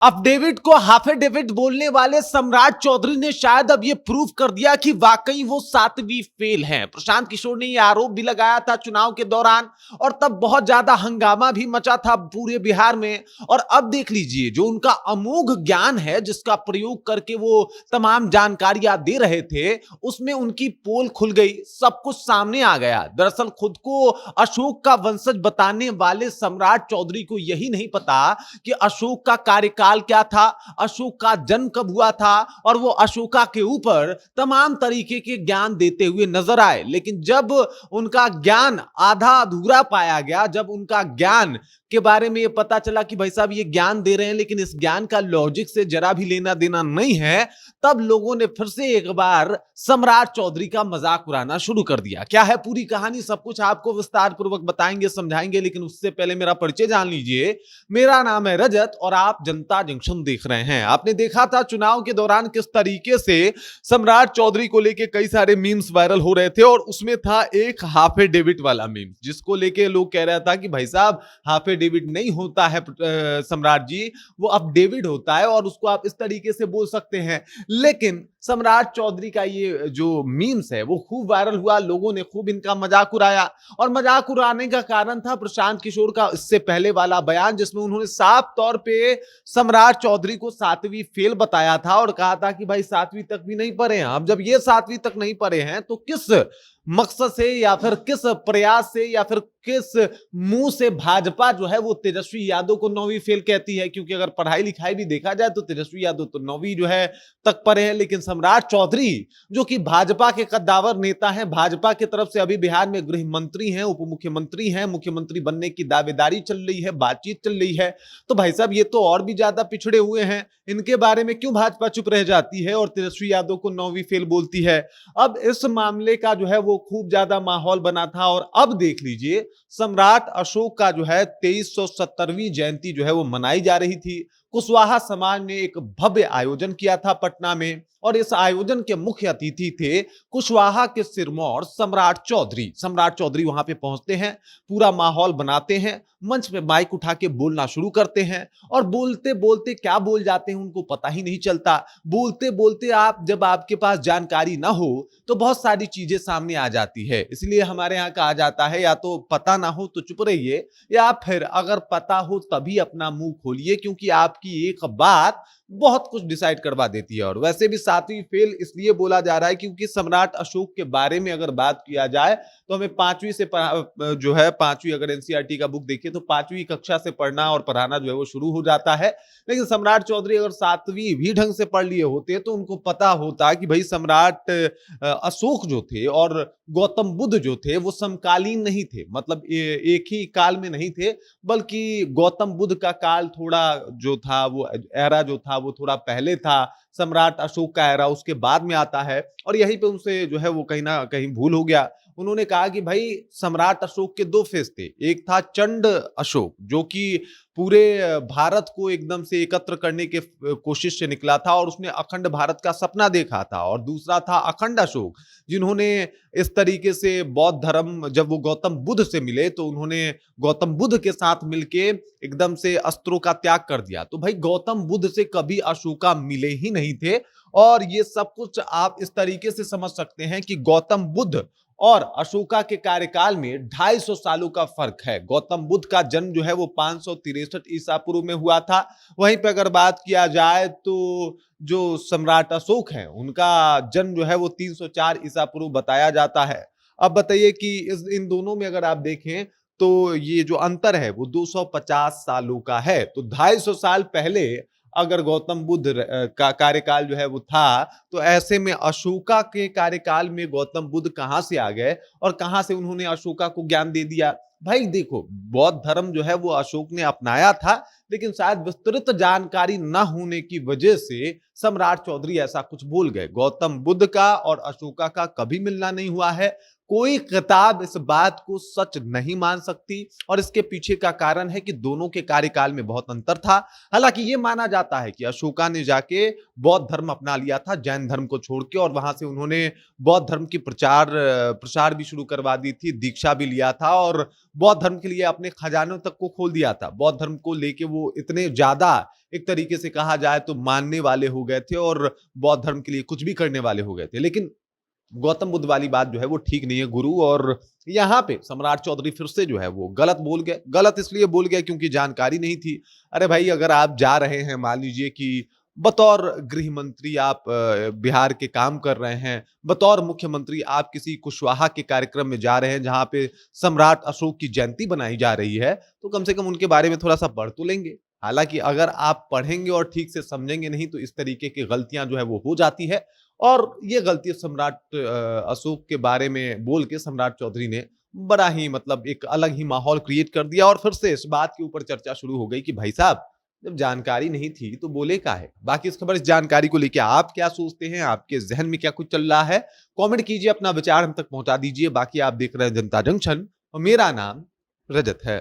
अफडेविट को हाफेडेविट बोलने वाले सम्राट चौधरी ने शायद अब यह प्रूव कर दिया कि वाकई वो सातवीं फेल हैं। प्रशांत किशोर ने यह आरोप भी लगाया था चुनाव के दौरान और तब बहुत ज्यादा हंगामा भी मचा था पूरे बिहार में। और अब देख लीजिए जो उनका अमोघ ज्ञान है जिसका प्रयोग करके वो तमाम जानकारियां दे रहे थे, उसमें उनकी पोल खुल गई, सब कुछ सामने आ गया। दरअसल खुद को अशोक का वंशज बताने वाले सम्राट चौधरी को यही नहीं पता कि अशोक का कार्यकाल क्या था, अशोक का जन्म कब हुआ था, और वो अशोका के ऊपर तमाम तरीके के ज्ञान देते हुए नजर आए। लेकिन जब उनका ज्ञान आधा अधूरा पाया गया, जब उनका ज्ञान के बारे में ये पता चला कि भाई साहब ये ज्ञान दे रहे हैं लेकिन इस ज्ञान का लॉजिक से जरा भी लेना देना नहीं है, तब लोगों ने फिर से एक बार सम्राट चौधरी का मजाक उड़ाना शुरू कर दिया। क्या है पूरी कहानी, सब कुछ आपको विस्तार पूर्वक बताएंगे, समझाएंगे, लेकिन उससे पहले मेरा परिचय जान लीजिए। मेरा नाम है रजत और आप जनता जंक्शन देख रहे हैं। आपने देखा था चुनाव के दौरान किस तरीके से सम्राट चौधरी को लेके कई सारे मीम्स वायरल हो रहे थे और उसमें था एक हाफे डेविड वाला मीम, जिसको लेके लोग कह रहा था कि भाई साहब हाफे डेविड नहीं होता है सम्राट जी, वो अब डेविड होता है और उसको आप इस तरीके से बोल सकते हैं। लेकिन सम्राट चौधरी का ये जो मीम्स है वो खूब वायरल हुआ, लोगों ने खूब इनका मजाक उड़ाया। और मजाक उड़ाने का कारण था प्रशांत किशोर का इससे पहले वाला बयान, जिसमें उन्होंने साफ तौर पे सम्राट चौधरी को सातवीं फेल बताया था और कहा था कि भाई सातवीं तक भी नहीं पढ़े हैं। अब जब ये सातवीं तक नहीं पढ़े हैं तो किस मकसद से या फिर किस प्रयास से या फिर किस मुंह से भाजपा जो है वो तेजस्वी यादव को नौवीं फेल कहती है? क्योंकि अगर पढ़ाई लिखाई भी देखा जाए तो तेजस्वी यादव तो नौवीं जो है तक पढ़े हैं, लेकिन सम्राट चौधरी जो कि भाजपा के कद्दावर नेता हैं, भाजपा की तरफ से अभी बिहार में गृह मंत्री हैं, उप मुख्यमंत्री हैं, मुख्यमंत्री बनने की दावेदारी चल रही है, बातचीत चल रही है, तो भाई साहब ये तो और भी ज्यादा पिछड़े हुए हैं। इनके बारे में क्यों भाजपा चुप रह जाती है और तेजस्वी यादव को नौवीं फेल बोलती है? अब इस मामले का जो है वो खूब ज्यादा माहौल बना था और अब देख लीजिए सम्राट अशोक का जो है 2370वीं जयंती जो है वो मनाई जा रही थी। कुशवाहा समाज ने एक भव्य आयोजन किया था पटना में और इस आयोजन के मुख्य अतिथि थे कुशवाहा के सिरमौर सम्राट चौधरी। सम्राट चौधरी वहां पे पहुंचते हैं, पूरा माहौल बनाते हैं, मंच पे माइक उठा के बोलना शुरू करते हैं और बोलते बोलते क्या बोल जाते हैं उनको पता ही नहीं चलता। बोलते बोलते आप जब आपके पास जानकारी ना हो तो बहुत सारी चीजें सामने आ जाती है। इसलिए हमारे यहाँ कहा जाता है या तो पता ना हो तो चुप रहिए, या फिर अगर पता हो तभी अपना मुंह खोलिए, क्योंकि आपकी एक बात बहुत कुछ डिसाइड करवा देती है। और वैसे भी सातवीं फेल इसलिए बोला जा रहा है क्योंकि सम्राट अशोक के बारे में अगर बात किया जाए तो हमें पांचवी से जो है पांचवी अगर एनसीईआरटी का बुक देखिए तो पांचवी कक्षा से पढ़ना और पढ़ाना जो है वो शुरू हो जाता है। लेकिन सम्राट चौधरी अगर सातवीं भी ढंग से पढ़ लिए होते तो उनको पता होता कि भाई सम्राट अशोक जो थे और गौतम बुद्ध जो थे वो समकालीन नहीं थे, मतलब एक ही काल में नहीं थे, बल्कि गौतम बुद्ध का काल थोड़ा जो था वो एरा जो था वो थोड़ा पहले था, सम्राट अशोक का एरा उसके बाद में आता है। और यहीं पे उनसे जो है वो कहीं ना कहीं भूल हो गया। उन्होंने कहा कि भाई सम्राट अशोक के दो फेस थे, एक था चंड अशोक जो कि पूरे भारत को एकदम से एकत्र करने के कोशिश से निकला था और उसने अखंड भारत का सपना देखा था, और दूसरा था अखंड अशोक जिन्होंने इस तरीके से बौद्ध धर्म, जब वो गौतम बुद्ध से मिले तो उन्होंने गौतम बुद्ध के साथ मिलके एकदम से अस्त्रों का त्याग कर दिया। तो भाई गौतम बुद्ध से कभी अशोका मिले ही नहीं थे। और ये सब कुछ आप इस तरीके से समझ सकते हैं कि गौतम बुद्ध और अशोका के कार्यकाल में 250 सालों का फर्क है। गौतम बुद्ध का जन्म जो है वो 563 ईसा पूर्व में हुआ था। वहीं पे अगर बात किया जाए तो जो सम्राट अशोक हैं उनका जन्म जो है वो 304 ईसा पूर्व बताया जाता है। अब बताइए कि इन दोनों में अगर आप देखें तो ये जो अंतर है वो 250 सालों का है। तो 250 साल पहले अगर गौतम बुद्ध का कार्यकाल जो है वो था, तो ऐसे में अशोका के कार्यकाल में गौतम बुद्ध कहां से आ गए और कहां से उन्होंने अशोका को ज्ञान दे दिया? भाई देखो, बौद्ध धर्म जो है वो अशोक ने अपनाया था, लेकिन शायद विस्तृत जानकारी न होने की वजह से सम्राट चौधरी ऐसा कुछ बोल गए। गौतम बुद्ध का और अशोका का कभी मिलना नहीं हुआ है। कोई किताब इस बात को सच नहीं मान सकती और इसके पीछे का कारण है कि दोनों के कार्यकाल में बहुत अंतर था। हालांकि ये माना जाता है कि अशोका ने जाके बौद्ध धर्म अपना लिया था जैन धर्म को छोड़ के, और वहां से उन्होंने बौद्ध धर्म की प्रसार भी शुरू करवा दी थी, दीक्षा भी लिया था और बौद्ध धर्म के लिए अपने खजानों तक को खोल दिया था। बौद्ध धर्म को लेके वो इतने ज्यादा, एक तरीके से कहा जाए तो, मानने वाले हो गए थे और बौद्ध धर्म के लिए कुछ भी करने वाले हो गए थे। लेकिन गौतम बुद्ध वाली बात जो है वो ठीक नहीं है गुरु, और यहाँ पे सम्राट चौधरी फिर से जो है वो गलत बोल गए। गलत इसलिए बोल गए क्योंकि जानकारी नहीं थी। अरे भाई, अगर आप जा रहे हैं, मान लीजिए कि बतौर गृह मंत्री आप बिहार के काम कर रहे हैं, बतौर मुख्यमंत्री आप किसी कुशवाहा के कार्यक्रम में जा रहे हैं जहां पे सम्राट अशोक की जयंती बनाई जा रही है, तो कम से कम उनके बारे में थोड़ा सा पढ़ तो लेंगे। हालांकि अगर आप पढ़ेंगे और ठीक से समझेंगे नहीं तो इस तरीके की गलतियां जो है वो हो जाती है। और ये गलती सम्राट अशोक के बारे में बोल के सम्राट चौधरी ने बड़ा ही, मतलब, एक अलग ही माहौल क्रिएट कर दिया और फिर से इस बात के ऊपर चर्चा शुरू हो गई कि भाई साहब, जब जानकारी नहीं थी तो बोले का है। बाकी इस खबर, इस जानकारी को लेकर आप क्या सोचते हैं, आपके जहन में क्या कुछ चल रहा है, कमेंट कीजिए, अपना विचार हम तक पहुंचा दीजिए। बाकी आप देख रहे हैं जनता जंक्शन और मेरा नाम रजत है।